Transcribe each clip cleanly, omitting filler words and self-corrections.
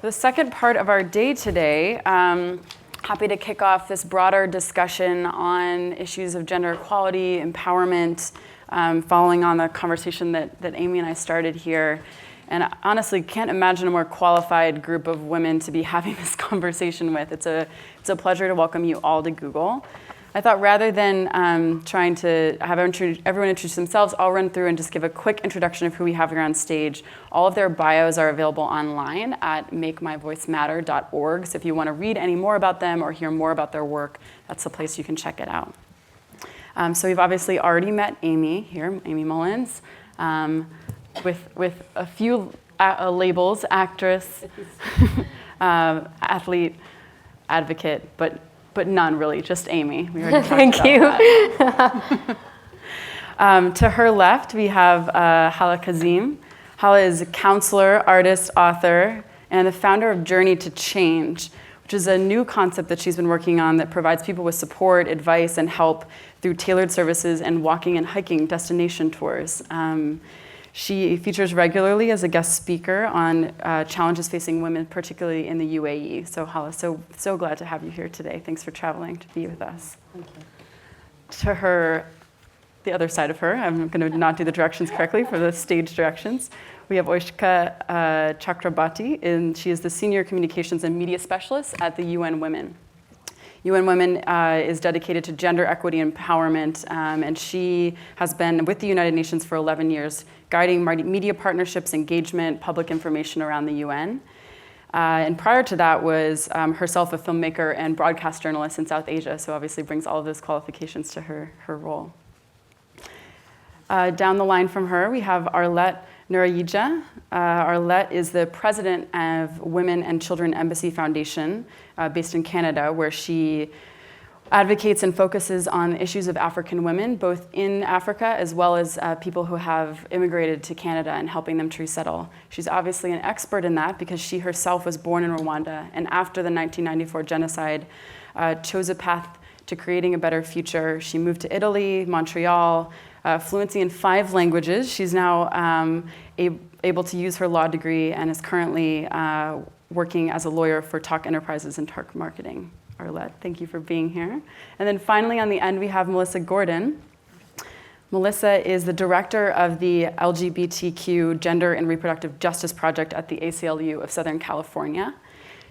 The second part of our day today, happy to kick off this broader discussion on issues of gender equality, empowerment, following on the conversation that Aimee and I started here. And I honestly can't imagine a more qualified group of women to be having this conversation with. It's a pleasure to welcome you all to Google. I thought rather than trying to have everyone introduce themselves, I'll run through and just give a quick introduction of who we have here on stage. All of their bios are available online at makemyvoicematter.org. So if you want to read any more about them or hear more about their work, that's the place you can check it out. So we've obviously already met Aimee here, Aimee Mullins, with a few labels: actress, athlete, advocate, but none really, just Aimee. We already talked about that. To her left, we have Hala Kazim. Hala is a counselor, artist, author, and the founder of Journey to Change, which is a new concept that she's been working on that provides people with support, advice, and help through tailored services and walking and hiking destination tours. She features regularly as a guest speaker on challenges facing women, particularly in the UAE. So Hala, so glad to have you here today. Thanks for traveling to be with us. Thank you. To her, the other side of her, I'm going to not do the directions correctly for the stage directions. We have Oisika Chakrabarti, and she is the Senior Communications and Media Specialist at the UN Women. UN Women is dedicated to gender equity and empowerment, and she has been with the United Nations for 11 years, guiding media partnerships, engagement, public information around the UN. And prior to that was herself a filmmaker and broadcast journalist in South Asia, so obviously brings all of those qualifications to her role. Down the line from her, we have Arlette Nkurayija. Arlette is the president of Women and Children Embassy Foundation, based in Canada, where she advocates and focuses on issues of African women, both in Africa as well as people who have immigrated to Canada and helping them to resettle. She's obviously an expert in that because she herself was born in Rwanda, and after the 1994 genocide, chose a path to creating a better future. She moved to Italy, Montreal, fluency in 5 languages. She's now able to use her law degree and is currently working as a lawyer for Talk Enterprises and Talk Marketing. Arlette, thank you for being here. And then finally on the end, we have Melissa Gordon. Melissa is the director of the LGBTQ Gender and Reproductive Justice Project at the ACLU of Southern California.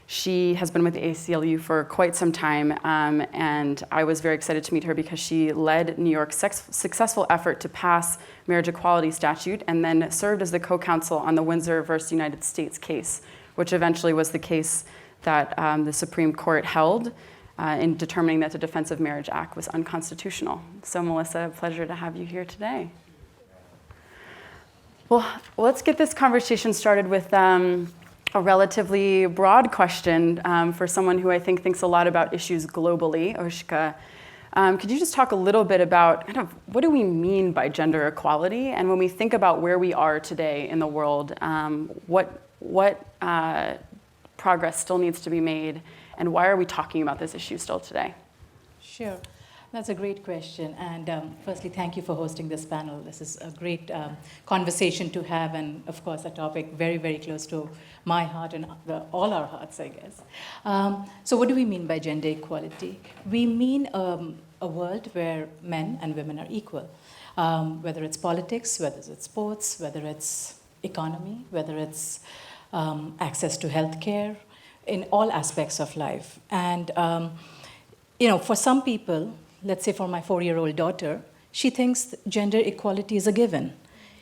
She has been with the ACLU for quite some time, and I was very excited to meet her because she led New York's successful effort to pass marriage equality statute and then served as the co-counsel on the Windsor versus United States case, which eventually was the case that the Supreme Court held in determining that the Defense of Marriage Act was unconstitutional. So Melissa, a pleasure to have you here today. Well, let's get this conversation started with a relatively broad question for someone who I think thinks a lot about issues globally. Oisika, could you just talk a little bit about kind of what do we mean by gender equality? And when we think about where we are today in the world, what progress still needs to be made, and why are we talking about this issue still today? Sure. That's a great question. And firstly, thank you for hosting this panel. This is a great conversation to have, and of course, a topic very, very close to my heart and all our hearts, I guess. So what do we mean by gender equality? We mean a world where men and women are equal, whether it's politics, whether it's sports, whether it's economy, whether it's access to healthcare, in all aspects of life. And for some people, let's say for my 4-year-old daughter, she thinks gender equality is a given.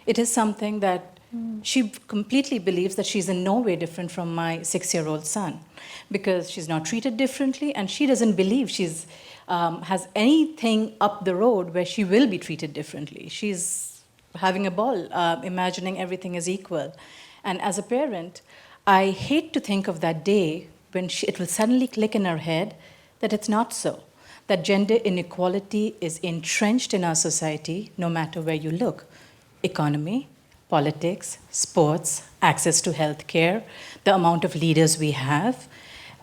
It is something that she completely believes that she's in no way different from my 6-year-old son, because she's not treated differently, and she doesn't believe she's has anything up the road where she will be treated differently. She's having a ball, imagining everything is equal. And as a parent, I hate to think of that day when it will suddenly click in her head that it's not so, that gender inequality is entrenched in our society no matter where you look. Economy, politics, sports, access to healthcare, the amount of leaders we have.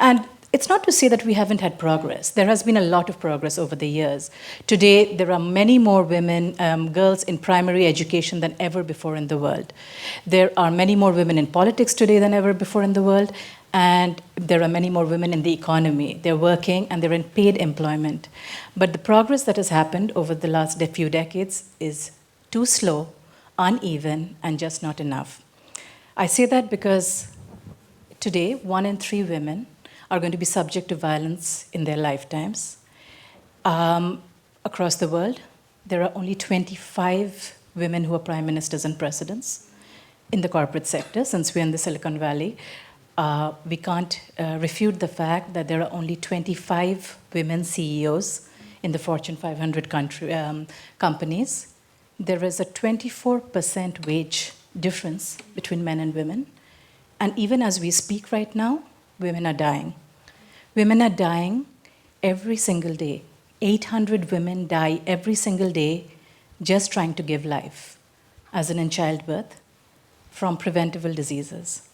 And it's not to say that we haven't had progress. There has been a lot of progress over the years. Today, there are many more women, girls in primary education than ever before in the world. There are many more women in politics today than ever before in the world. and there are many more women in the economy. They're working and they're in paid employment. But the progress that has happened over the last few decades is too slow, uneven, and just not enough. I say that because today, 1 in 3 women are going to be subject to violence in their lifetimes. Across the world, there are only 25 women who are prime ministers and presidents in the corporate sector. Since we're in the Silicon Valley, we can't refute the fact that there are only 25 women CEOs in the Fortune 500 companies. There is a 24% wage difference between men and women. And even as we speak right now, women are dying. Women are dying every single day. 800 women die every single day just trying to give life, as in childbirth, from preventable diseases.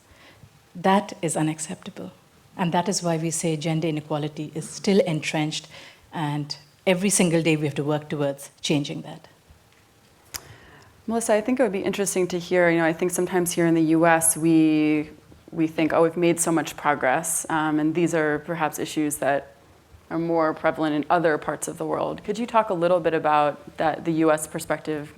That is unacceptable. And that is why we say gender inequality is still entrenched, and every single day we have to work towards changing that. Melissa, I think it would be interesting to hear, I think sometimes here in the US we think, oh, we've made so much progress, and these are perhaps issues that are more prevalent in other parts of the world. Could you talk a little bit about the US perspective,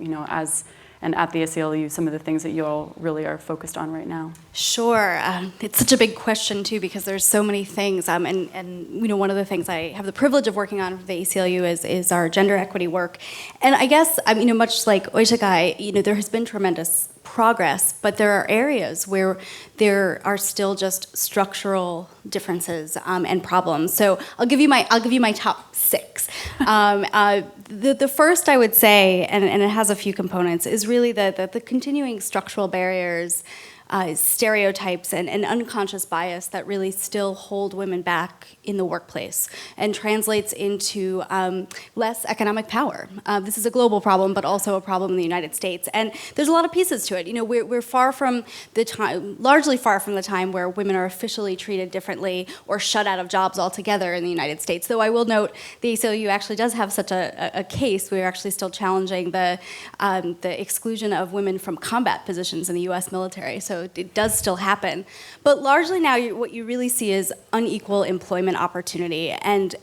and at the ACLU, some of the things that you all really are focused on right now? Sure. It's such a big question, too, because there's so many things. And one of the things I have the privilege of working on for the ACLU is our gender equity work. And I guess, much like Oisika, there has been tremendous progress, but there are areas where there are still just structural differences and problems. So I'll give you my top 6. The first I would say, and it has a few components, is really the continuing structural barriers, stereotypes, and unconscious bias that really still hold women back in the workplace and translates into less economic power. This is a global problem, but also a problem in the United States. And there's a lot of pieces to it. We're far from the time, largely far from the time where women are officially treated differently or shut out of jobs altogether in the United States. Though I will note the ACLU actually does have such a case. We're actually still challenging the exclusion of women from combat positions in the U.S. military. So it does still happen. But largely now what you really see is unequal employment opportunity, and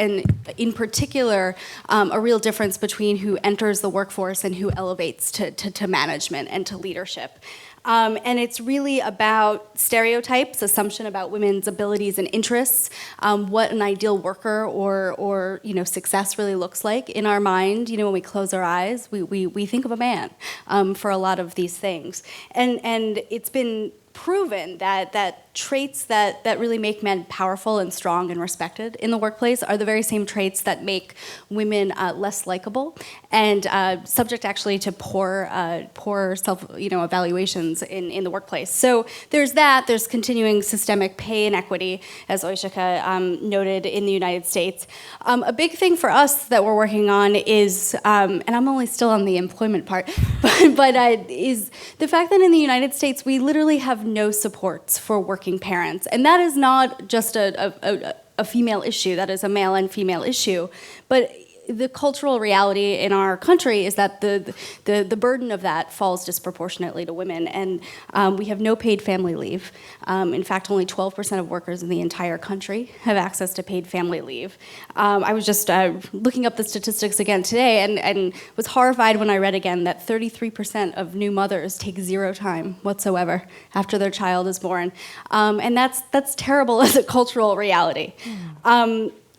in particular, a real difference between who enters the workforce and who elevates to management and to leadership. And it's really about stereotypes, assumption about women's abilities and interests, what an ideal worker or success really looks like in our mind. When we close our eyes, we think of a man for a lot of these things, and it's been proven that traits that really make men powerful and strong and respected in the workplace are the very same traits that make women less likable and subject actually to poor self evaluations in the workplace. So there's that. There's continuing systemic pay inequity, as Oisika noted, in the United States. A big thing for us that we're working on is, and I'm only still on the employment part, but is the fact that in the United States we literally have no supports for working parents. And that is not just a female issue, that is a male and female issue. But the cultural reality in our country is that the burden of that falls disproportionately to women. And we have no paid family leave. In fact, only 12% of workers in the entire country have access to paid family leave. I was just looking up the statistics again today and was horrified when I read again that 33% of new mothers take 0 time whatsoever after their child is born. And that's terrible as a cultural reality.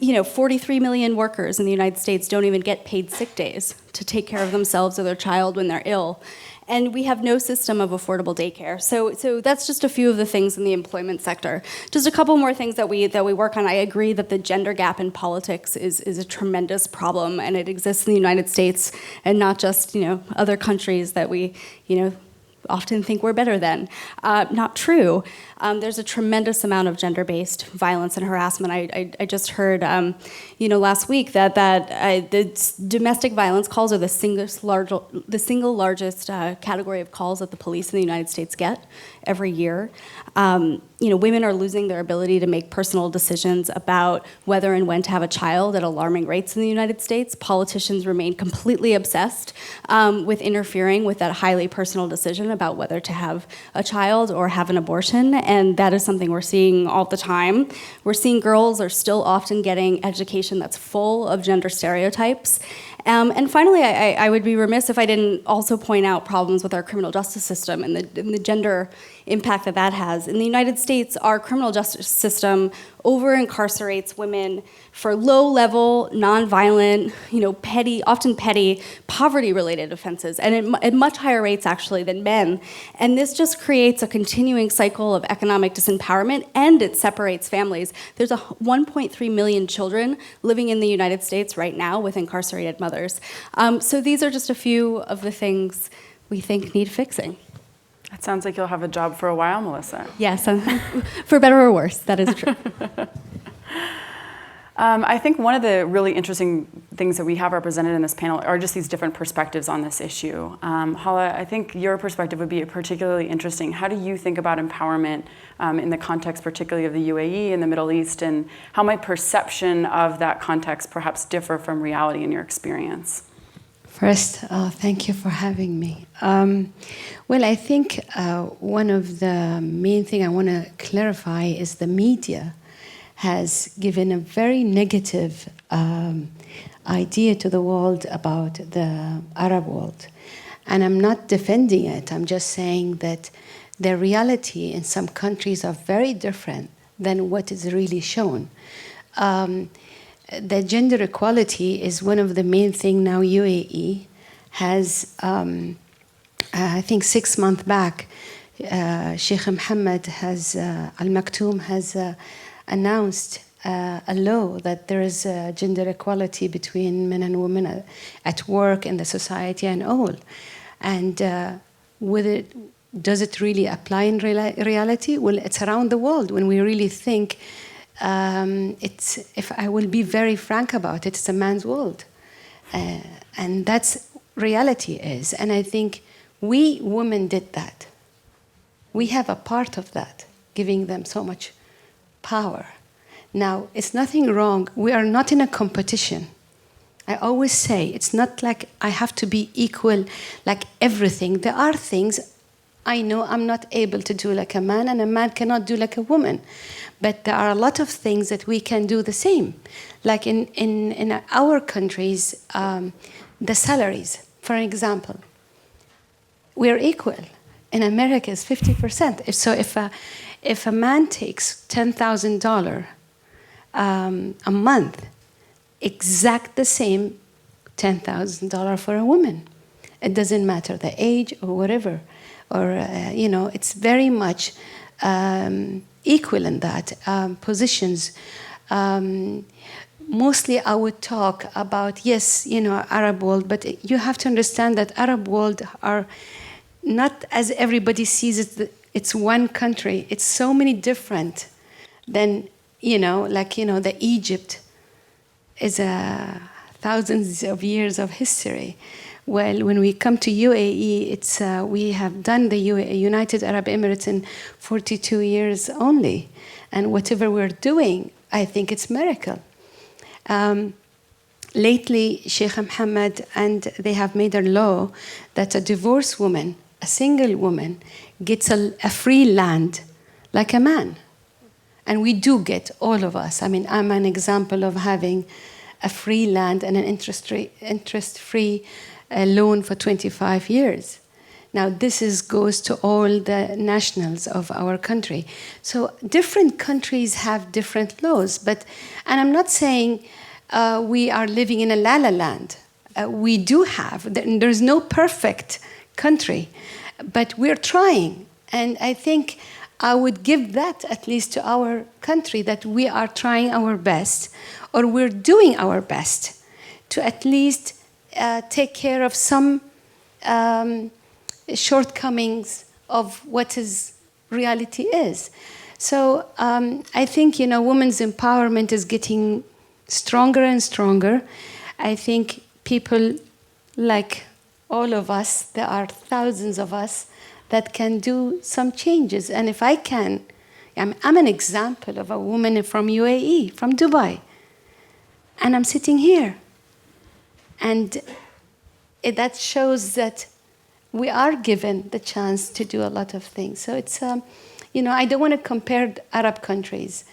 43 million workers in the United States don't even get paid sick days to take care of themselves or their child when they're ill. And we have no system of affordable daycare. So that's just a few of the things in the employment sector. Just a couple more things that we work on. I agree that the gender gap in politics is a tremendous problem, and it exists in the United States and not just other countries that we often think we're better than. Not true. There's a tremendous amount of gender-based violence and harassment. I just heard, last week that the domestic violence calls are the single largest category of calls that the police in the United States get. every year. Women are losing their ability to make personal decisions about whether and when to have a child at alarming rates in the United States. Politicians remain completely obsessed with interfering with that highly personal decision about whether to have a child or have an abortion, and that is something we're seeing all the time. We're seeing girls are still often getting education that's full of gender stereotypes. And finally, I would be remiss if I didn't also point out problems with our criminal justice system and the gender impact that has. In the United States, our criminal justice system over-incarcerates women for low-level, non-violent, often petty, poverty-related offenses, and at much higher rates, actually, than men. And this just creates a continuing cycle of economic disempowerment, and it separates families. There's 1.3 million children living in the United States right now with incarcerated mothers. So these are just a few of the things we think need fixing. It sounds like you'll have a job for a while, Melissa. Yes, for better or worse, that is true. I think one of the really interesting things that we have represented in this panel are just these different perspectives on this issue. Hala, I think your perspective would be particularly interesting. How do you think about empowerment in the context particularly of the UAE and the Middle East, and how might perception of that context perhaps differ from reality in your experience? First, thank you for having me. Well, I think one of the main things I want to clarify is the media has given a very negative idea to the world about the Arab world. And I'm not defending it. I'm just saying that the reality in some countries are very different than what is really shown. The gender equality is one of the main things now. UAE has, I think 6 months back, Sheikh Mohammed Al Maktoum has announced a law that there is gender equality between men and women at work, in the society, and all. And does it really apply in reality? Well, it's around the world. When we really think, if I will be very frank about it, it's a man's world. And that's reality is. And I think we women did that. We have a part of that, giving them so much power. Now, it's nothing wrong. We are not in a competition. I always say, it's not like I have to be equal like everything. There are things I know I'm not able to do like a man, and a man cannot do like a woman. But there are a lot of things that we can do the same. Like in our countries, the salaries, for example, we're equal. In America, it's 50%. So if a man takes $10,000 a month, exact the same $10,000 for a woman. It doesn't matter the age or whatever. Or, it's very much equal in that. Positions. Mostly I would talk about, yes, Arab world, but you have to understand that Arab world are not as everybody sees it, it's one country. It's so many different than, the Egypt is thousands of years of history. Well, when we come to UAE, we have done the United Arab Emirates in 42 years only. And whatever we're doing, I think it's a miracle. Lately, Sheikh Mohammed, and they have made a law that a divorced woman, a single woman, gets a free land like a man. And we do get, all of us. I mean, I'm an example of having a free land and an interest-free loan for 25 years. Now, this goes to all the nationals of our country. So different countries have different laws. And I'm not saying we are living in a la-la land. We do have. There's no perfect country. But we're trying. And I think I would give that at least to our country, that we are trying our best, or we're doing our best to at least take care of some shortcomings of what reality is. So I think, women's empowerment is getting stronger and stronger. I think people like all of us, there are thousands of us that can do some changes. And if I can, I'm an example of a woman from UAE, from Dubai. And I'm sitting here. And that shows that we are given the chance to do a lot of things. So it's, I don't want to compare Arab countries,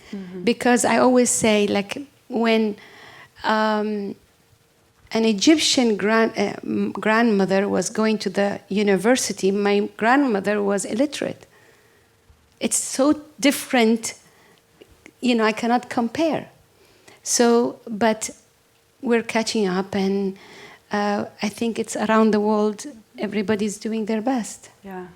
because I always say, like, when an Egyptian grandmother was going to the university, my grandmother was illiterate. It's so different, I cannot compare. So, but we're catching up, and I think it's around the world, everybody's doing their best. Yeah.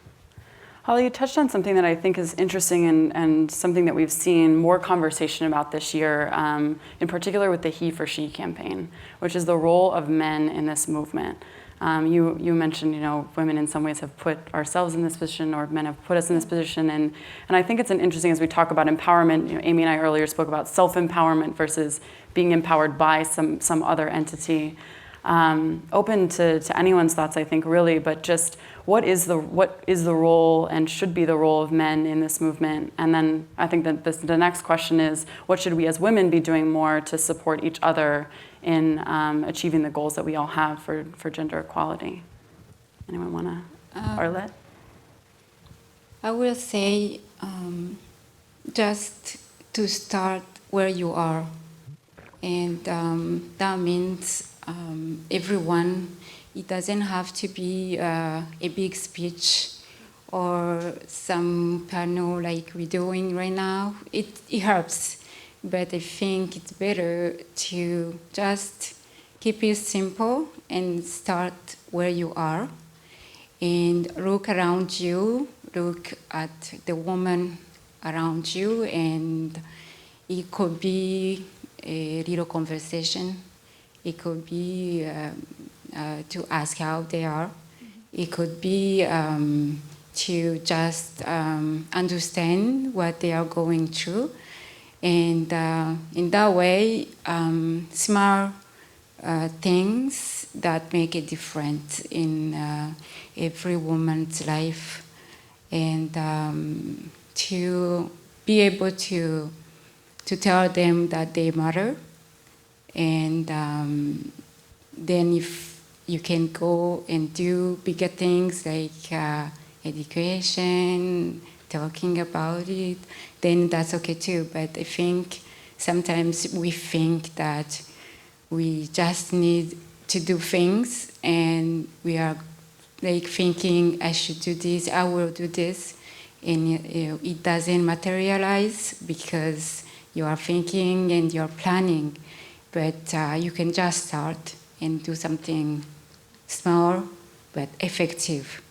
Hala, you touched on something that I think is interesting and something that we've seen more conversation about this year, in particular with the He for She campaign, which is the role of men in this movement. You mentioned, women in some ways have put ourselves in this position, or men have put us in this position, and I think it's interesting as we talk about empowerment. Aimee and I earlier spoke about self-empowerment versus being empowered by some other entity. Open to anyone's thoughts, I think, really, but just what is the role and should be the role of men in this movement? And then I think that the next question is, what should we as women be doing more to support each other in achieving the goals that we all have for gender equality? Anyone want to? Arlette? I will say just to start where you are. And that means everyone, it doesn't have to be a big speech or some panel like we're doing right now. It helps, but I think it's better to just keep it simple and start where you are and look around you, look at the woman around you, and it could be a little conversation. It could be to ask how they are. It could be to just understand what they are going through. And in that way, small things that make a difference in every woman's life. And to be able to tell them that they matter. And then if you can go and do bigger things like education, talking about it, then that's okay too. But I think sometimes we think that we just need to do things, and we are like thinking, I should do this, I will do this, and it doesn't materialize because you are thinking and you're planning. But you can just start and do something small but effective.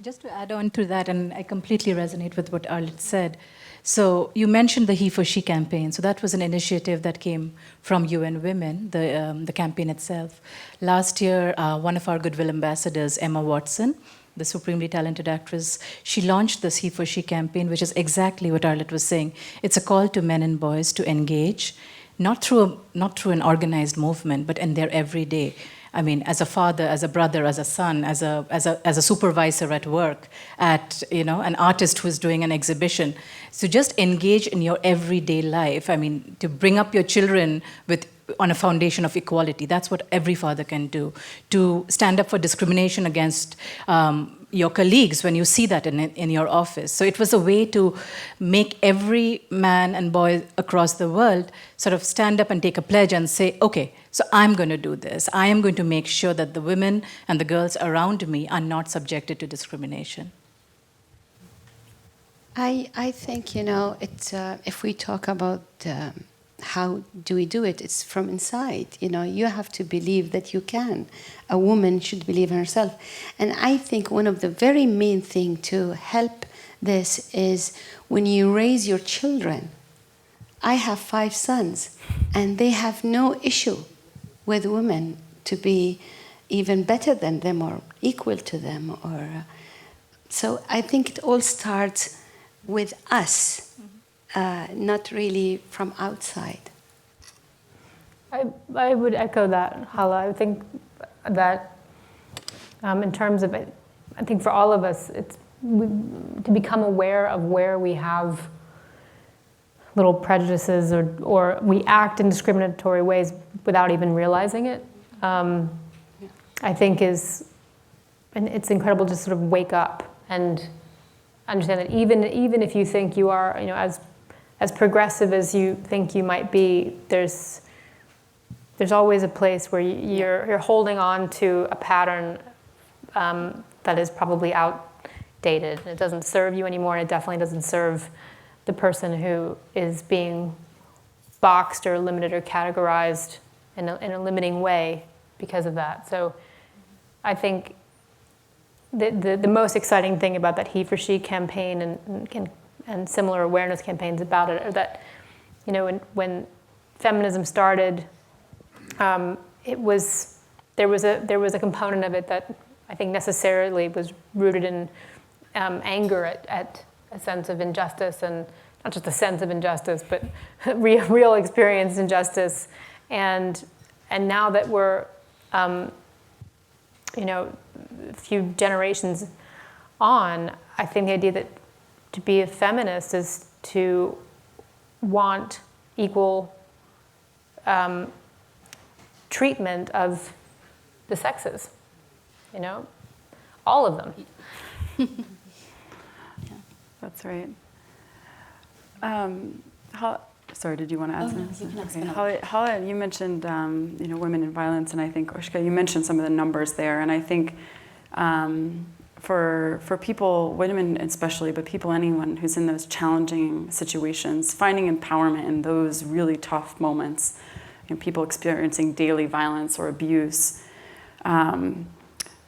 Just to add on to that, and I completely resonate with what Arlette said. So you mentioned the He for She campaign. So that was an initiative that came from UN Women, the campaign itself. Last year, one of our Goodwill ambassadors, Emma Watson, the supremely talented actress, she launched this He for She campaign, which is exactly what Arlette was saying. It's a call to men and boys to engage, not through an organized movement, but in their everyday. I mean, as a father, as a brother, as a son, as a supervisor at work, an artist who is doing an exhibition. So just engage in your everyday life. I mean, to bring up your children on a foundation of equality. That's what every father can do. To stand up for discrimination against your colleagues when you see that in your office. So it was a way to make every man and boy across the world sort of stand up and take a pledge and say, okay, so I'm going to do this. I am going to make sure that the women and the girls around me are not subjected to discrimination. I think, it's, if we talk about how do we do it, it's from inside. You have to believe that you can. A woman should believe in herself. And I think one of the very main thing to help this is when you raise your children. I have 5 sons, and they have no issue with women to be even better than them or equal to them. So I think it all starts with us, not really from outside. I would echo that, Hala. I think that in terms of it, I think for all of us, to become aware of where we have little prejudices or we act in discriminatory ways without even realizing it, I think and it's incredible to sort of wake up and understand that even if you think you are, as progressive as you think you might be, there's always a place where you're holding on to a pattern that is probably outdated. It doesn't serve you anymore, and it definitely doesn't serve the person who is being boxed or limited or categorized in a limiting way because of that. So I think the most exciting thing about that He for She campaign and similar awareness campaigns about it are that, when feminism started, there was a component of it that I think necessarily was rooted in anger at a sense of injustice, and not just a sense of injustice, but real experienced injustice. And now that we're a few generations on, I think the idea that to be a feminist is to want equal treatment of the sexes, all of them. That's right. Sorry, did you want to add something? Okay. Hala, you mentioned women in violence, and I think Oisika, you mentioned some of the numbers there, and I think for people, women especially, but anyone who's in those challenging situations, finding empowerment in those really tough moments, people experiencing daily violence or abuse.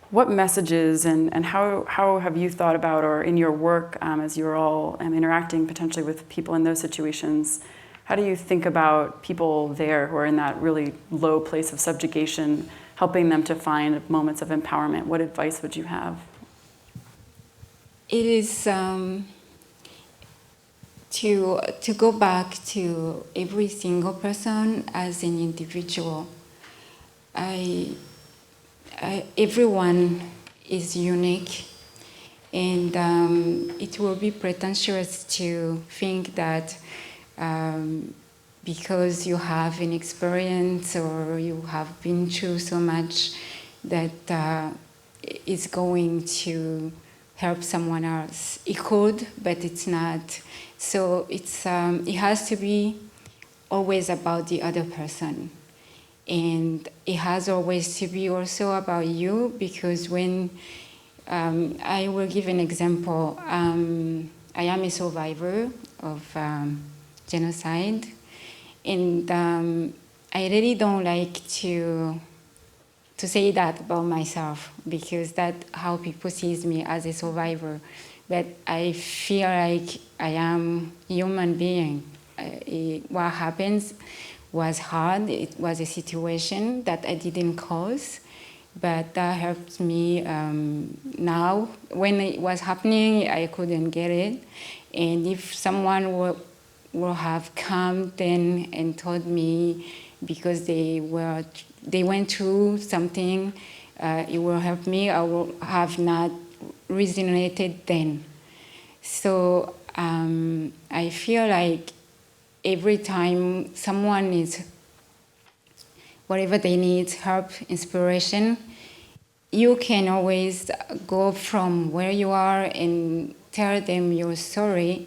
What messages and how have you thought about, or in your work as you're all interacting potentially with people in those situations, how do you think about people there who are in that really low place of subjugation, helping them to find moments of empowerment? What advice would you have? It is to go back to every single person as an individual. Everyone is unique, and it will be pretentious to think that because you have an experience or you have been through so much that is going to help someone else. It could, but it's not. So it has to be always about the other person. And it has always to be also about you, because when I will give an example. I am a survivor of genocide, and I really don't like to say that about myself, because that's how people sees me, as a survivor. But I feel like I am a human being. What happens was hard. It was a situation that I didn't cause, but that helped me now. When it was happening, I couldn't get it. And if someone would have come then and told me, because they went through something, it will help me, I would have not resonated then. So I feel like every time someone needs whatever they need, help, inspiration, you can always go from where you are and tell them your story,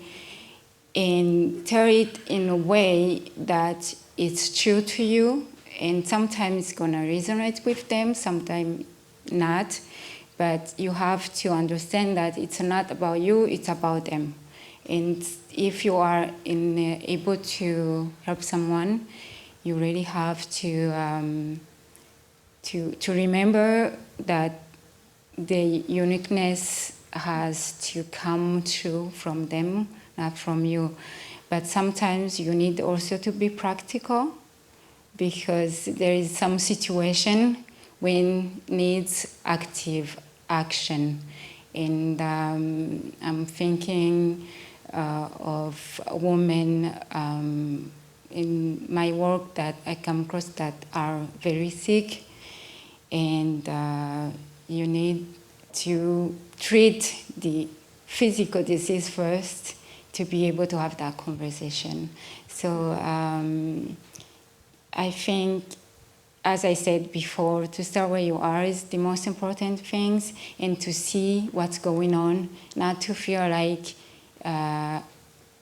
and tell it in a way that it's true to you. And sometimes it's gonna resonate with them, sometimes not. But you have to understand that it's not about you, it's about them. And if you are able to help someone, you really have to remember that the uniqueness has to come through from them, not from you. But sometimes you need also to be practical, because there is some situation when needs active action. And I'm thinking of women in my work that I come across that are very sick, and you need to treat the physical disease first to be able to have that conversation. So I think, as I said before, to start where you are is the most important things, and to see what's going on, not to feel like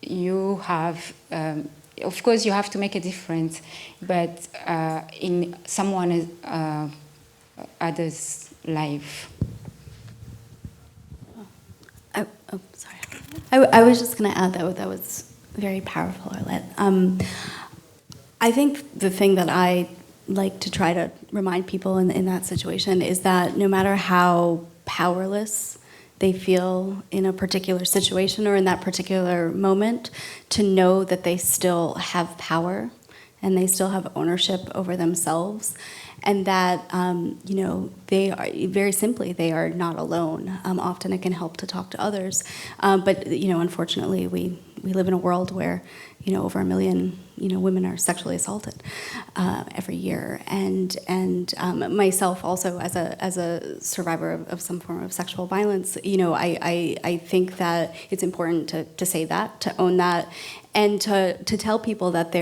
you have, of course you have to make a difference, but in someone other's life. Sorry. I was just going to add that was very powerful, Arlette. I think the thing that I like to try to remind people in that situation is that no matter how powerless they feel in a particular situation or in that particular moment, to know that they still have power and they still have ownership over themselves, and that they are, very simply, they are not alone. Often it can help to talk to others, but unfortunately we live in a world where over 1 million women are sexually assaulted every year, and myself also as a survivor of some form of sexual violence, I think that it's important to say that, to own that, and to tell people that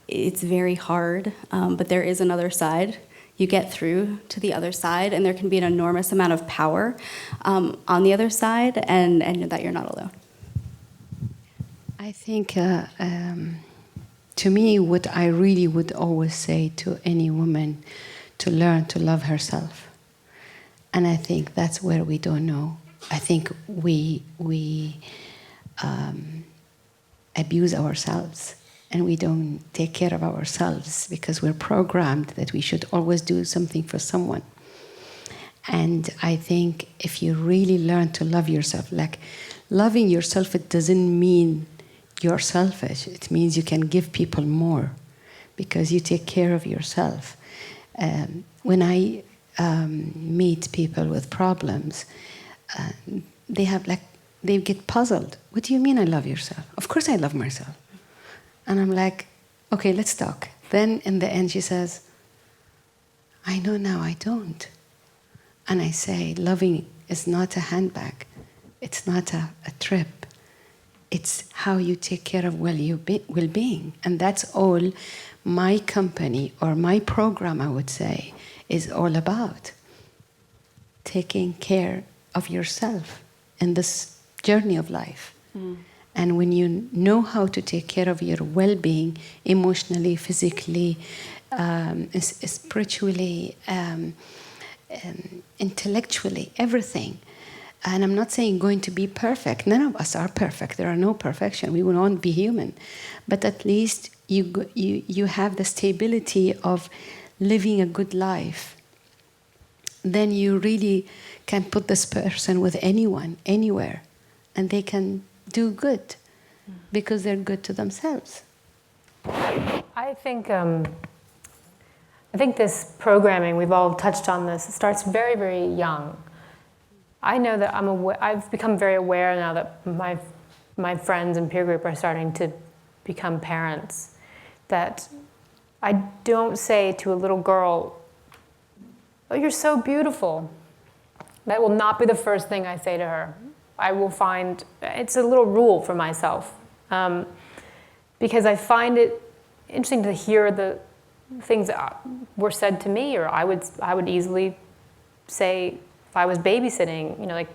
it's very hard, but there is another side. You get through to the other side, and there can be an enormous amount of power on the other side, and that you're not alone. I think, to me, what I really would always say to any woman, to learn to love herself. And I think that's where we don't know. I think we abuse ourselves, and we don't take care of ourselves because we're programmed that we should always do something for someone. And I think if you really learn to love yourself, like loving yourself, it doesn't mean you're selfish. It means you can give people more because you take care of yourself. When I meet people with problems, they get puzzled. What do you mean I love yourself? Of course I love myself. And I'm like, okay, let's talk. Then in the end she says, I know now I don't. And I say, loving is not a handbag. It's not a trip. It's how you take care of well-being. And that's all my company or my program, I would say, is all about. Taking care of yourself in this journey of life. Mm. And when you know how to take care of your well-being, emotionally, physically, spiritually, intellectually, everything. And I'm not saying going to be perfect. None of us are perfect. There are no perfection. We will not be human. But at least you have the stability of living a good life. Then you really can put this person with anyone, anywhere, and they can do good because they're good to themselves. I think this programming, we've all touched on this, it starts very, very young. I know that I've become very aware now that my friends and peer group are starting to become parents, that I don't say to a little girl, oh, you're so beautiful. That will not be the first thing I say to her. I will find, it's a little rule for myself, because I find it interesting to hear the things that were said to me, or I would easily say, if I was babysitting,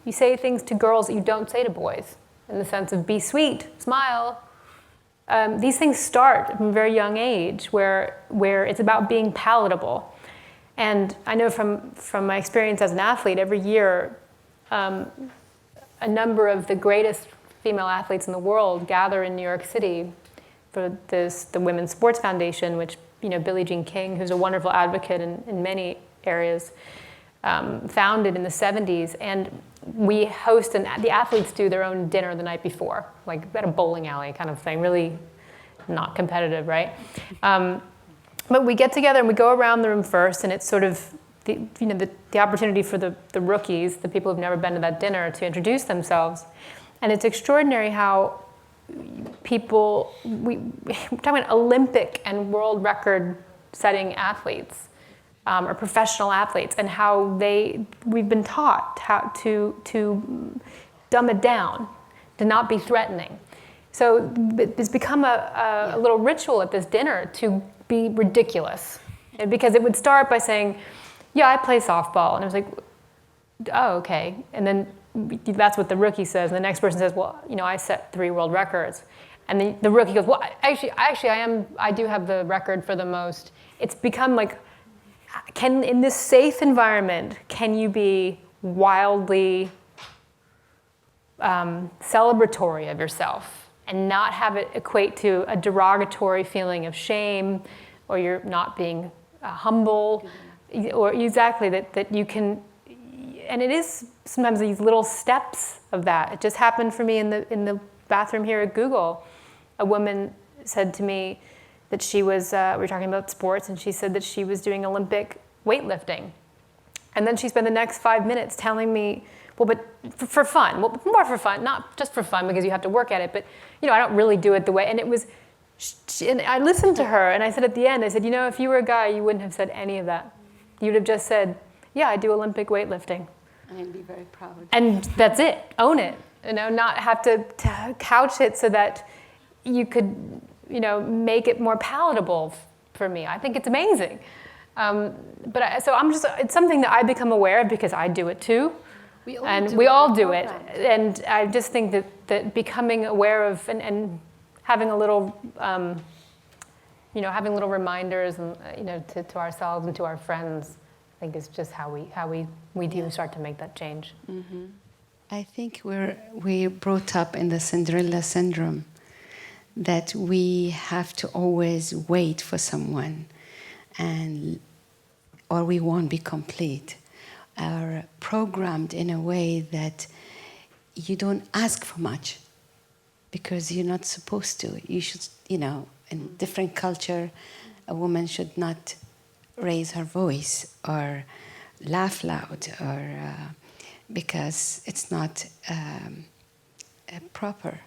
you say things to girls that you don't say to boys, in the sense of be sweet, smile. These things start from a very young age, where it's about being palatable. And I know from my experience as an athlete, every year, a number of the greatest female athletes in the world gather in New York City for the Women's Sports Foundation, which Billie Jean King, who's a wonderful advocate in many areas, founded in the 70s. And we host, the athletes do their own dinner the night before, like at a bowling alley kind of thing, really not competitive, right? But we get together and we go around the room first, and it's sort of the opportunity for the rookies, the people who've never been to that dinner, to introduce themselves. And it's extraordinary how we're talking about Olympic and world record setting athletes, or professional athletes, and how we've been taught how to dumb it down, to not be threatening. So it's become a little ritual at this dinner to be ridiculous. And because it would start by saying, yeah, I play softball. And it was like, oh, okay. And then that's what the rookie says. And the next person says, well, I set 3 world records. And the rookie goes, well, actually, I do have the record for the most. It's become like, in this safe environment, can you be wildly celebratory of yourself and not have it equate to a derogatory feeling of shame, or you're not being humble, or exactly that you can, and it is sometimes these little steps of that. It just happened for me in the bathroom here at Google. A woman said to me that she was, we were talking about sports, and she said that she was doing Olympic weightlifting. And then she spent the next 5 minutes telling me, well, but for fun, well, more for fun, not just for fun because you have to work at it, but I don't really do it the way, and it was, and I listened to her, and I said at the end, I said, if you were a guy, you wouldn't have said any of that. You'd have just said, yeah, I do Olympic weightlifting. And I'd be very proud. And that's it, own it, not have to couch it so that you could, make it more palatable for me. I think it's amazing. It's something that I become aware of because I do it too. We all do it. And I just think that becoming aware of and having a little, having little reminders and, to ourselves and to our friends, I think is just how we do start to make that change. Mm-hmm. I think we're brought up in the Cinderella syndrome, that we have to always wait for someone, or we won't be complete. Are programmed in a way that you don't ask for much because you're not supposed to. You should, in different culture, a woman should not raise her voice or laugh loud, or because it's not proper.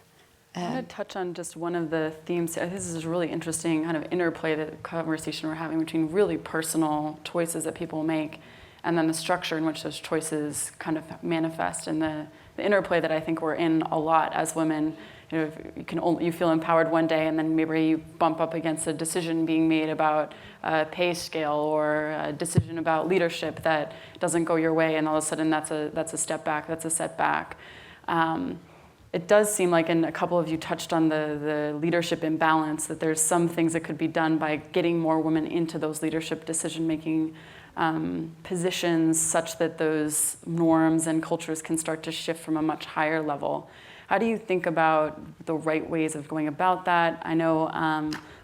I want to touch on just one of the themes. This is a really interesting kind of interplay, the conversation we're having between really personal choices that people make and then the structure in which those choices kind of manifest, and the interplay that I think we're in a lot as women. You feel empowered one day, and then maybe you bump up against a decision being made about a pay scale or a decision about leadership that doesn't go your way, and all of a sudden that's a step back, that's a setback. It does seem like, and a couple of you touched on the leadership imbalance, that there's some things that could be done by getting more women into those leadership decision-making positions such that those norms and cultures can start to shift from a much higher level. How do you think about the right ways of going about that? I know,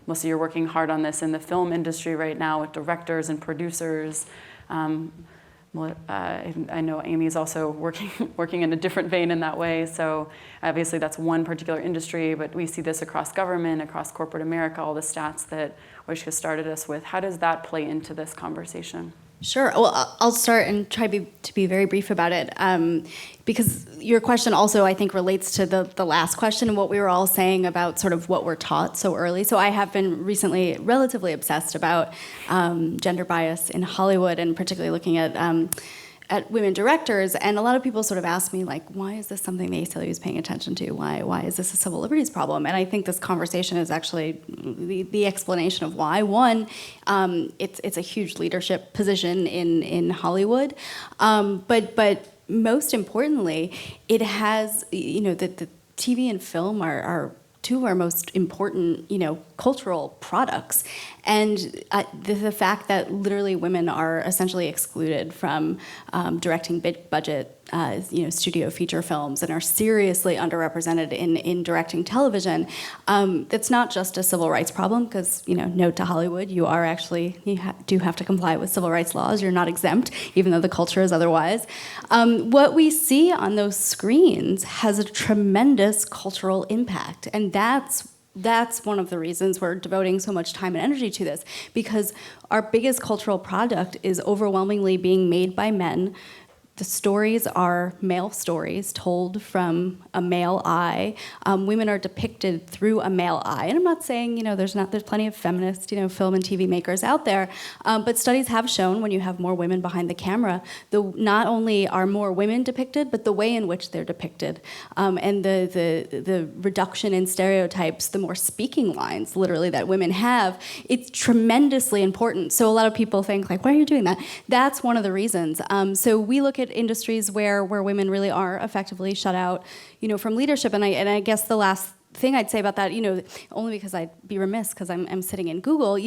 Melissa, you're working hard on this in the film industry right now with directors and producers. I know Aimee is also working in a different vein in that way. So obviously that's one particular industry, but we see this across government, across corporate America, all the stats that Oisika started us with. How does that play into this conversation? Sure. Well, I'll start and try to be very brief about it, because your question also, I think, relates to the last question and what we were all saying about sort of what we're taught so early. So I have been recently relatively obsessed about gender bias in Hollywood, and particularly looking at women directors. And a lot of people sort of ask me, like, why is this something the ACLU is paying attention to? Why is this a civil liberties problem? And I think this conversation is actually the explanation of why. One, it's a huge leadership position in Hollywood, but most importantly, it has, the TV and film are two of our most important, cultural products. And the fact that literally women are essentially excluded from directing big budget, studio feature films, and are seriously underrepresented in directing television, it's not just a civil rights problem, because, note to Hollywood, you do have to comply with civil rights laws. You're not exempt, even though the culture is otherwise. What we see on those screens has a tremendous cultural impact, and that's one of the reasons we're devoting so much time and energy to this, because our biggest cultural product is overwhelmingly being made by men. the stories are male stories told from a male eye. Women are depicted through a male eye. And I'm not saying, there's plenty of feminist, film and TV makers out there. But studies have shown when you have more women behind the camera, not only are more women depicted, but the way in which they're depicted. And the reduction in stereotypes, the more speaking lines, literally, that women have, it's tremendously important. So a lot of people think, like, why are you doing that? That's one of the reasons. So we look at industries where women really are effectively shut out, from leadership. And I guess the last thing I'd say about that, only because I'd be remiss because I'm sitting in Google,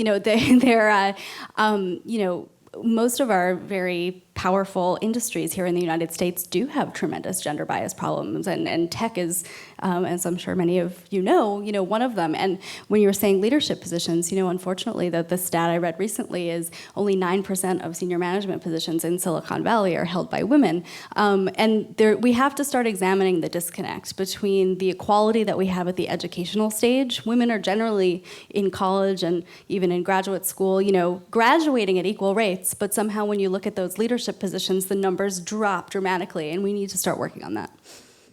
most of our very powerful industries here in the United States do have tremendous gender bias problems, and tech is, as I'm sure many of you know, one of them. And when you were saying leadership positions, unfortunately, the stat I read recently is only 9% of senior management positions in Silicon Valley are held by women. And we have to start examining the disconnect between the equality that we have at the educational stage. Women are generally in college and even in graduate school, graduating at equal rates, but somehow when you look at those leadership positions, the numbers drop dramatically, and we need to start working on that.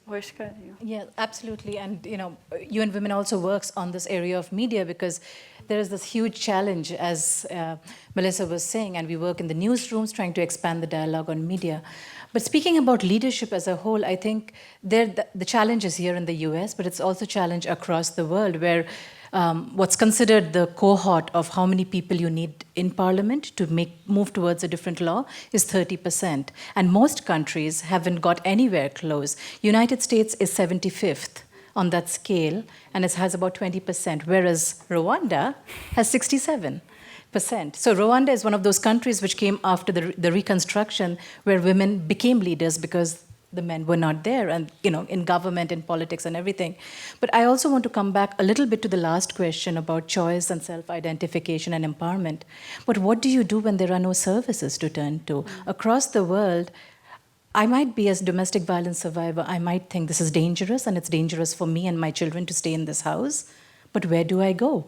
Oisika, Yeah, absolutely. And UN Women also works on this area of media because there is this huge challenge, as Melissa was saying, and we work in the newsrooms trying to expand the dialogue on media. But speaking about leadership as a whole, I think the challenge is here in the US, but it's also a challenge across the world, where what's considered the cohort of how many people you need in parliament to move towards a different law is 30%. And most countries haven't got anywhere close. United States is 75th on that scale, and it has about 20%, whereas Rwanda has 67%. So Rwanda is one of those countries which came after the reconstruction, where women became leaders because the men were not there, and in government, in politics, and everything. But I also want to come back a little bit to the last question about choice and self-identification and empowerment. But what do you do when there are no services to turn to? Across the world, I might be, as domestic violence survivor, I might think this is dangerous, and it's dangerous for me and my children to stay in this house. But where do I go?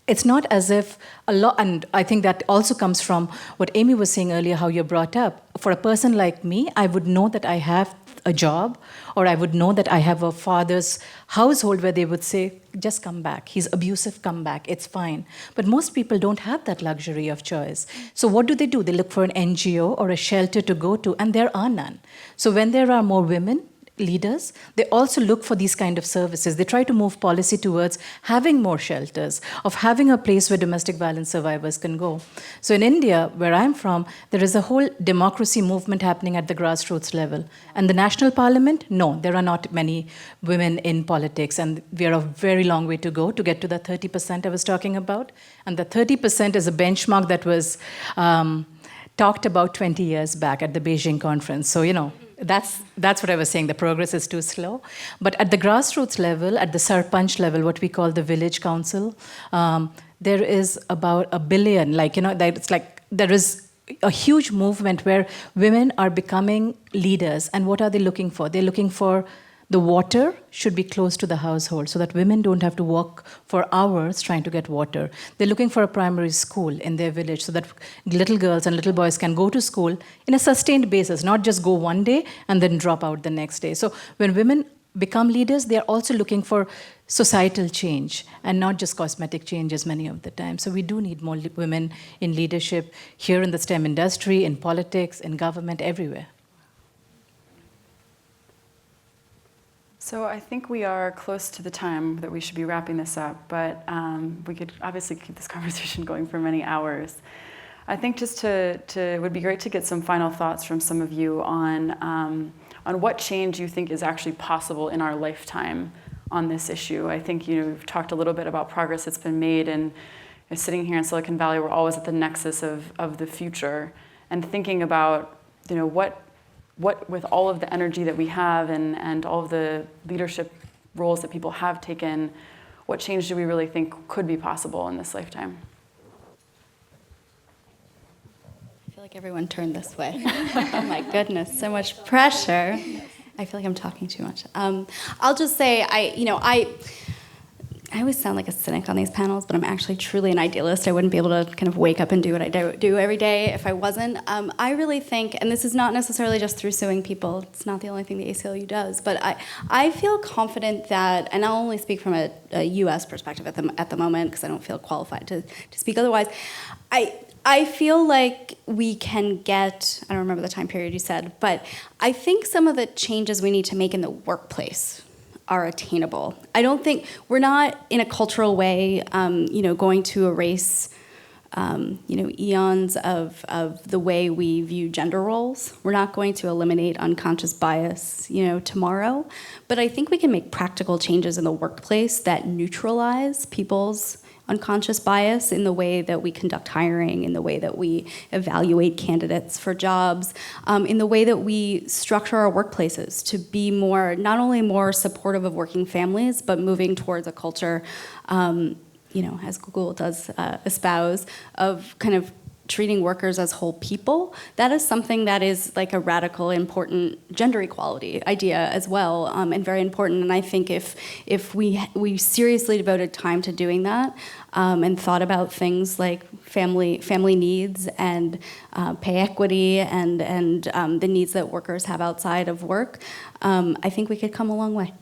It's not as if a lot, and I think that also comes from what Aimee was saying earlier, how you're brought up. For a person like me, I would know that I have a job, or I would know that I have a father's household where they would say, just come back. He's abusive, come back. It's fine. But most people don't have that luxury of choice. So what do? They look for an NGO or a shelter to go to, and there are none. So when there are more women leaders, they also look for these kind of services. They try to move policy towards having more shelters, of having a place where domestic violence survivors can go. So in India, where I'm from, there is a whole democracy movement happening at the grassroots level. And the national parliament, no, there are not many women in politics, and we are a very long way to go to get to the 30% I was talking about. And the 30% is a benchmark that was talked about 20 years back at the Beijing conference. So, that's what I was saying. The progress is too slow. But at the grassroots level, at the sarpanch level, what we call the village council, there is about 1 billion. It's like there is a huge movement where women are becoming leaders. And what are they looking for? They're looking for the water should be close to the household so that women don't have to walk for hours trying to get water. They're looking for a primary school in their village so that little girls and little boys can go to school in a sustained basis, not just go one day and then drop out the next day. So when women become leaders, they're also looking for societal change and not just cosmetic changes many of the time. So we do need more women in leadership here in the STEM industry, in politics, in government, everywhere. So I think we are close to the time that we should be wrapping this up, but we could obviously keep this conversation going for many hours. I think just it would be great to get some final thoughts from some of you on what change you think is actually possible in our lifetime on this issue. I think you've talked a little bit about progress that's been made, and sitting here in Silicon Valley, we're always at the nexus of the future, and thinking about what with all of the energy that we have and all of the leadership roles that people have taken, what change do we really think could be possible in this lifetime? I feel like everyone turned this way. Oh my goodness, so much pressure. I feel like I'm talking too much. I'll just say, I always sound like a cynic on these panels, but I'm actually truly an idealist. I wouldn't be able to kind of wake up and do what I do every day if I wasn't. I really think, and this is not necessarily just through suing people, it's not the only thing the ACLU does, but I feel confident that, and I'll only speak from a US perspective at the moment, because I don't feel qualified to speak otherwise. I feel like we can get, I don't remember the time period you said, but I think some of the changes we need to make in the workplace are attainable. I don't think, we're not in a cultural way, going to erase, eons of the way we view gender roles. We're not going to eliminate unconscious bias, tomorrow. But I think we can make practical changes in the workplace that neutralize people's unconscious bias in the way that we conduct hiring, in the way that we evaluate candidates for jobs, in the way that we structure our workplaces to be not only more supportive of working families, but moving towards a culture, as Google does espouse, of kind of treating workers as whole people. That is something that is like a radical, important gender equality idea as well, and very important. And I think if we seriously devoted time to doing that, and thought about things like family needs and pay equity and the needs that workers have outside of work, I think we could come a long way.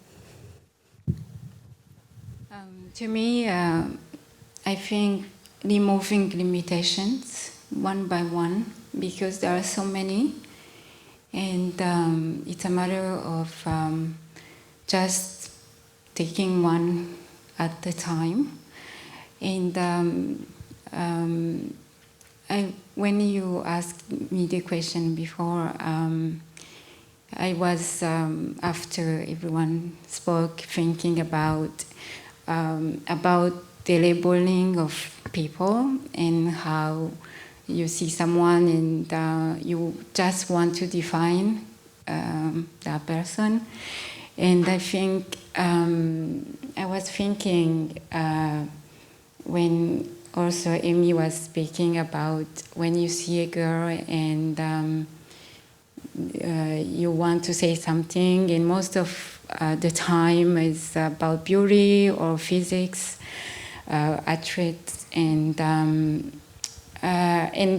To me, I think removing limitations one by one, because there are so many, and it's a matter of just taking one at a time. And when you asked me the question before, I was, after everyone spoke, thinking about the labeling of people and how you see someone and you just want to define that person. And I think I was thinking when also Aimee was speaking about when you see a girl and you want to say something, and most of the time is about beauty or physics, attributes, and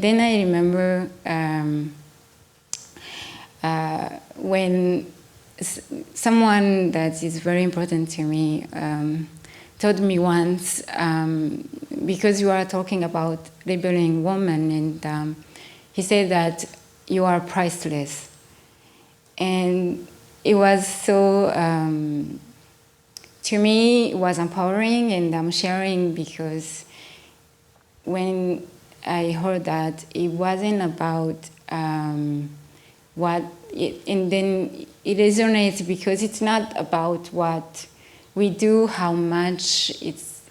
then I remember when someone that is very important to me told me once, because you are talking about labeling women, and he said that you are priceless. And it was so, to me, it was empowering, and I'm sharing because when I heard that, it wasn't about and then it resonates because it's not about what we do, how much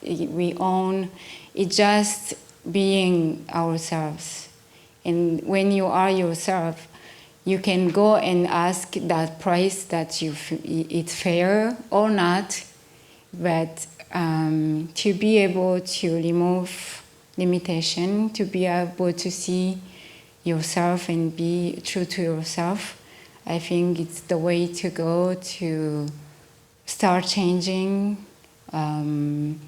we own. It's just being ourselves. And when you are yourself, you can go and ask that price that it's fair or not, but to be able to remove limitation, to be able to see yourself and be true to yourself, I think it's the way to go to start changing and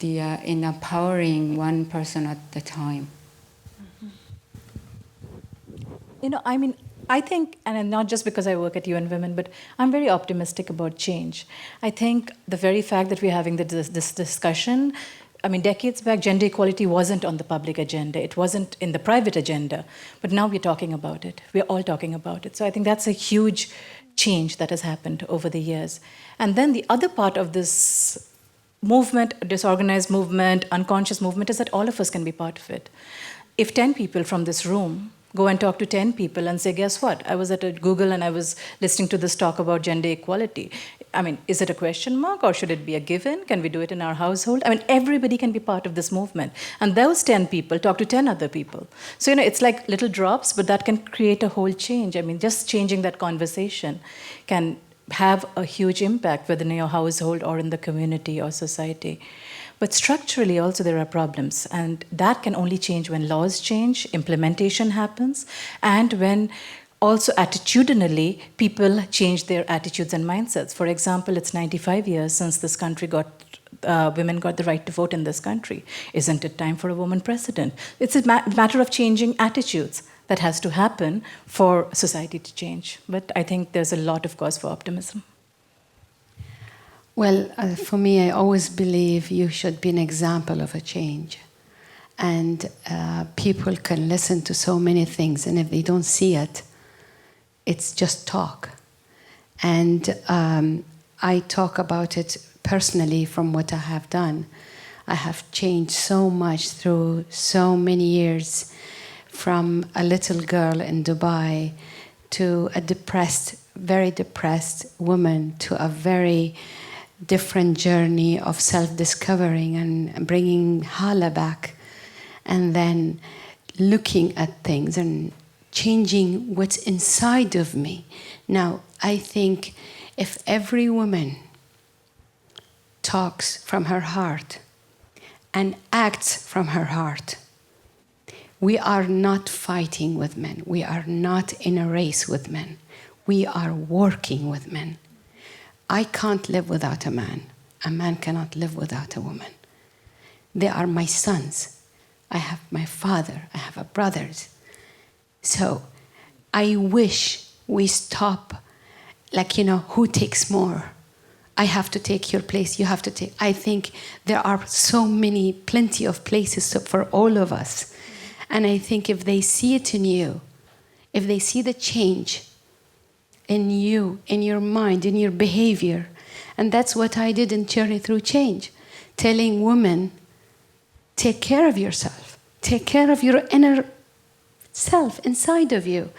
empowering one person at a time. I think, and not just because I work at UN Women, but I'm very optimistic about change. I think the very fact that we're having this discussion, decades back, gender equality wasn't on the public agenda. It wasn't in the private agenda. But now we're talking about it. We're all talking about it. So I think that's a huge change that has happened over the years. And then the other part of this movement, disorganized movement, unconscious movement, is that all of us can be part of it. If 10 people from this room go and talk to 10 people and say, guess what? I was at Google and I was listening to this talk about gender equality. Is it a question mark or should it be a given? Can we do it in our household? Everybody can be part of this movement. And those 10 people talk to 10 other people. So, it's like little drops, but that can create a whole change. Just changing that conversation can have a huge impact, whether in your household or in the community or society. But structurally also there are problems, and that can only change when laws change, implementation happens, and when also attitudinally people change their attitudes and mindsets. For example, it's 95 years since this country got women got the right to vote in this country? Isn't it time for a woman president? It's a matter of changing attitudes that has to happen for society to change. But I think there's a lot of cause for optimism. Well, for me, I always believe you should be an example of a change. And people can listen to so many things, and if they don't see it, it's just talk. And I talk about it personally from what I have done. I have changed so much through so many years, from a little girl in Dubai to a depressed, very depressed woman to a very different journey of self-discovering and bringing Hala back, and then looking at things and changing what's inside of me. Now, I think if every woman talks from her heart and acts from her heart, we are not fighting with men. We are not in a race with men. We are working with men. I can't live without a man. A man cannot live without a woman. They are my sons. I have my father. I have brothers. So I wish we stop, like, who takes more? I have to take your place. You have to take. I think there are plenty of places for all of us. And I think if they see it in you, if they see the change in you, in your mind, in your behavior, and that's what I did in Journey Through Change, telling women, take care of yourself, take care of your inner self inside of you.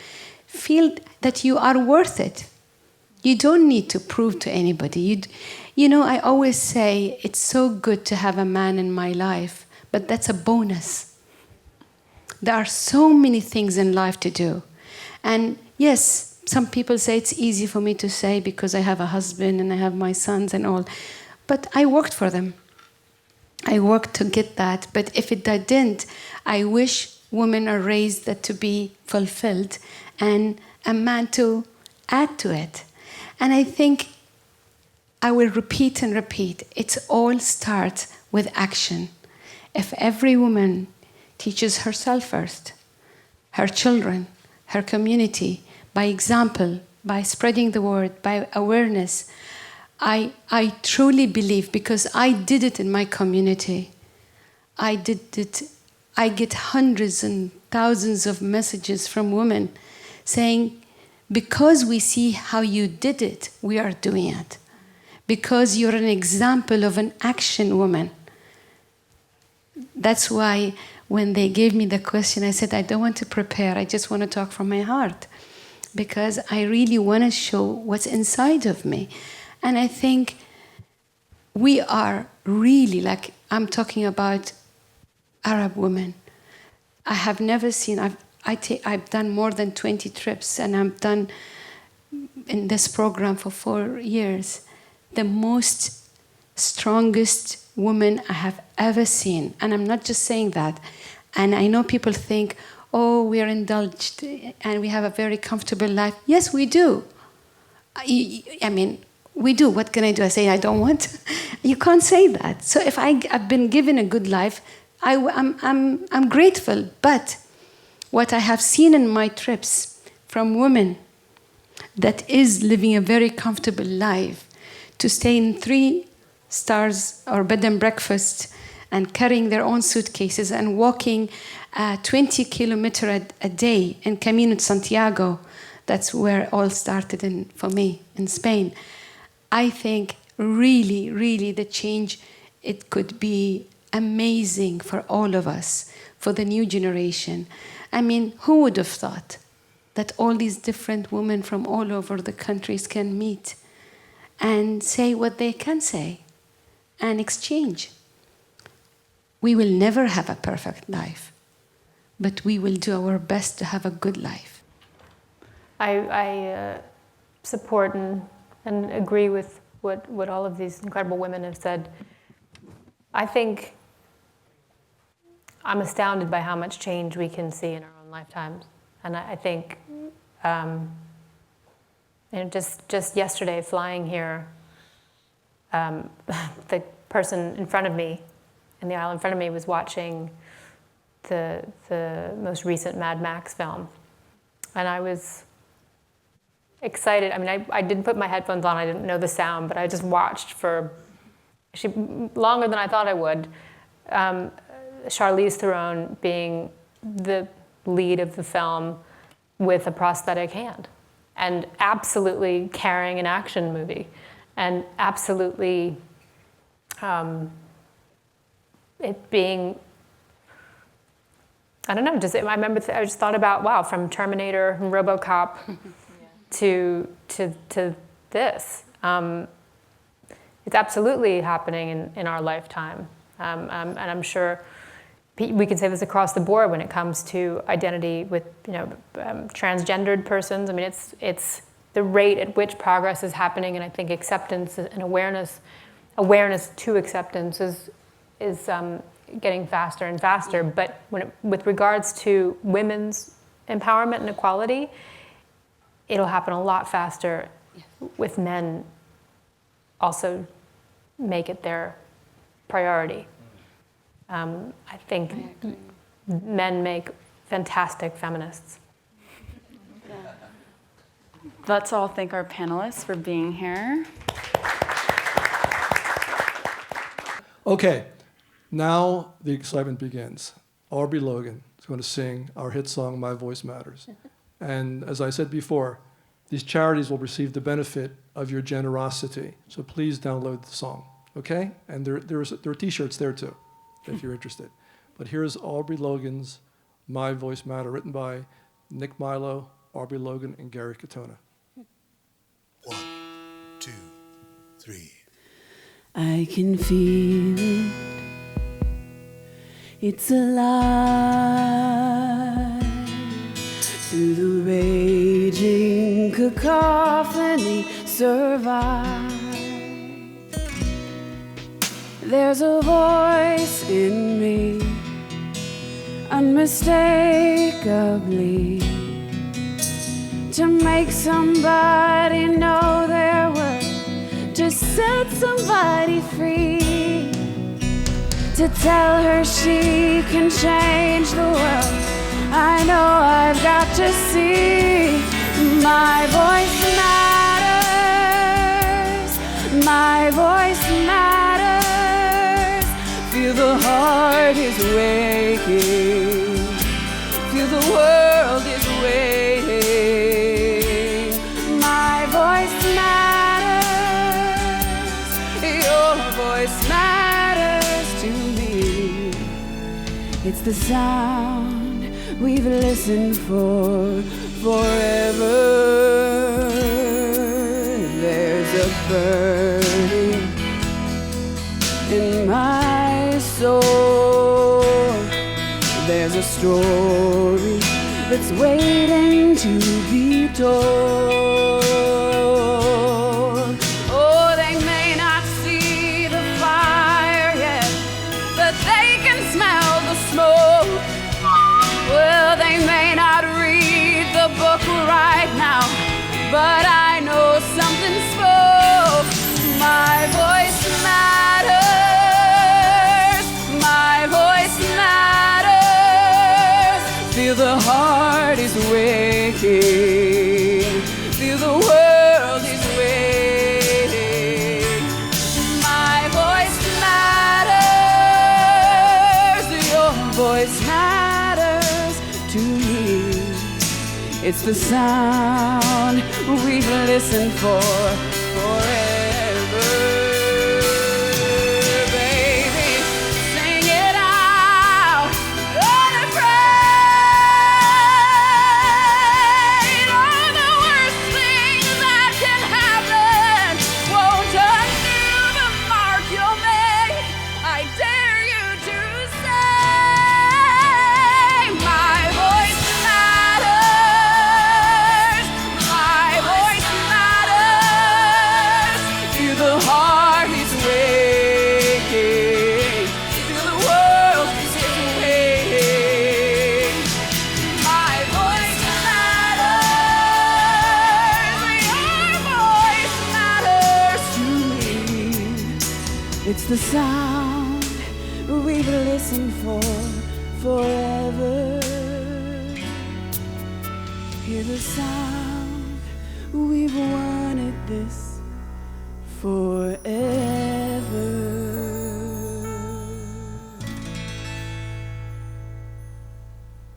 Feel that you are worth it. You don't need to prove to anybody. I always say it's so good to have a man in my life, but that's a bonus. There are so many things in life to do. And yes, some people say it's easy for me to say because I have a husband and I have my sons and all. But I worked for them. I worked to get that. But if it didn't, I wish women are raised that to be fulfilled and a man to add to it. And I think I will repeat and repeat. It all starts with action. If every woman teaches herself first, her children, her community, by example, by spreading the word, by awareness, I truly believe, because I did it in my community. I did it. I get hundreds and thousands of messages from women saying, because we see how you did it, we are doing it. Because you're an example of an action woman. That's why when they gave me the question, I said, I don't want to prepare. I just want to talk from my heart. Because I really want to show what's inside of me. And I think we are really, like, I'm talking about Arab women. I have never seen, I've done more than 20 trips, and I've done in this program for 4 years. The most strongest woman I have ever seen. And I'm not just saying that. And I know people think, oh, we are indulged and we have a very comfortable life. Yes, we do. I mean, we do. What can I do? I say I don't want. You can't say that. So if I've been given a good life, I'm grateful. But what I have seen in my trips from women that is living a very comfortable life, to stay in 3 stars or bed and breakfast and carrying their own suitcases and walking 20 kilometers a day in Camino de Santiago. That's where it all started for me in Spain. I think really, really the change, it could be amazing for all of us, for the new generation. I mean, who would have thought that all these different women from all over the countries can meet and say what they can say and exchange? We will never have a perfect life, but we will do our best to have a good life. I support and agree with what all of these incredible women have said. I think I'm astounded by how much change we can see in our own lifetimes. And I think just yesterday flying here, the person in front of me, in the aisle in front of me, was watching the most recent Mad Max film. And I was excited. I mean, I didn't put my headphones on. I didn't know the sound, but I just watched for actually longer than I thought I would. Charlize Theron being the lead of the film with a prosthetic hand, and absolutely carrying an action movie, and absolutely it being, I don't know, I remember I just thought about, wow, from Terminator and RoboCop to this. It's absolutely happening in our lifetime. And I'm sure we can say this across the board when it comes to identity with transgendered persons. I mean, it's the rate at which progress is happening, and I think acceptance and awareness to acceptance is getting faster and faster. But with regards to women's empowerment and equality, it'll happen a lot faster with men also make it their priority. I think men make fantastic feminists. Let's all thank our panelists for being here. Okay, now the excitement begins. Aubrey Logan is going to sing our hit song, My Voice Matters. And as I said before, these charities will receive the benefit of your generosity. So please download the song, okay? And there are T-shirts there too, if you're interested. But here's Aubrey Logan's My Voice Matter, written by Nick Milo, Aubrey Logan, and Gary Catona. 1, 2, 3. I can feel it. It's alive. Through the raging cacophony, survive. There's a voice in me, unmistakably, to make somebody know their worth, to set somebody free, to tell her she can change the world. I know I've got to see my voice matters, my voice matters. Feel the heart is waking, feel the world is waiting. My voice matters, your voice matters to me. It's the sound we've listened for forever. There's a burning in my soul. There's a story that's waiting to be told. Oh, they may not see the fire yet, but they can smell the smoke. Well, they may not read the book right now, but I know something spoke. My voice matters, my voice matters. Feel the heart is waking, feel the world is waiting. My voice matters, your voice matters to me. It's the sound we've listened for forever. Baby, sing it out, unafraid. All the worst things that can happen won't undo the mark you'll make. I dare you to say, my voice matters, my voice matters. It's the sound we've listened for forever. Hear the sound, we've wanted this forever.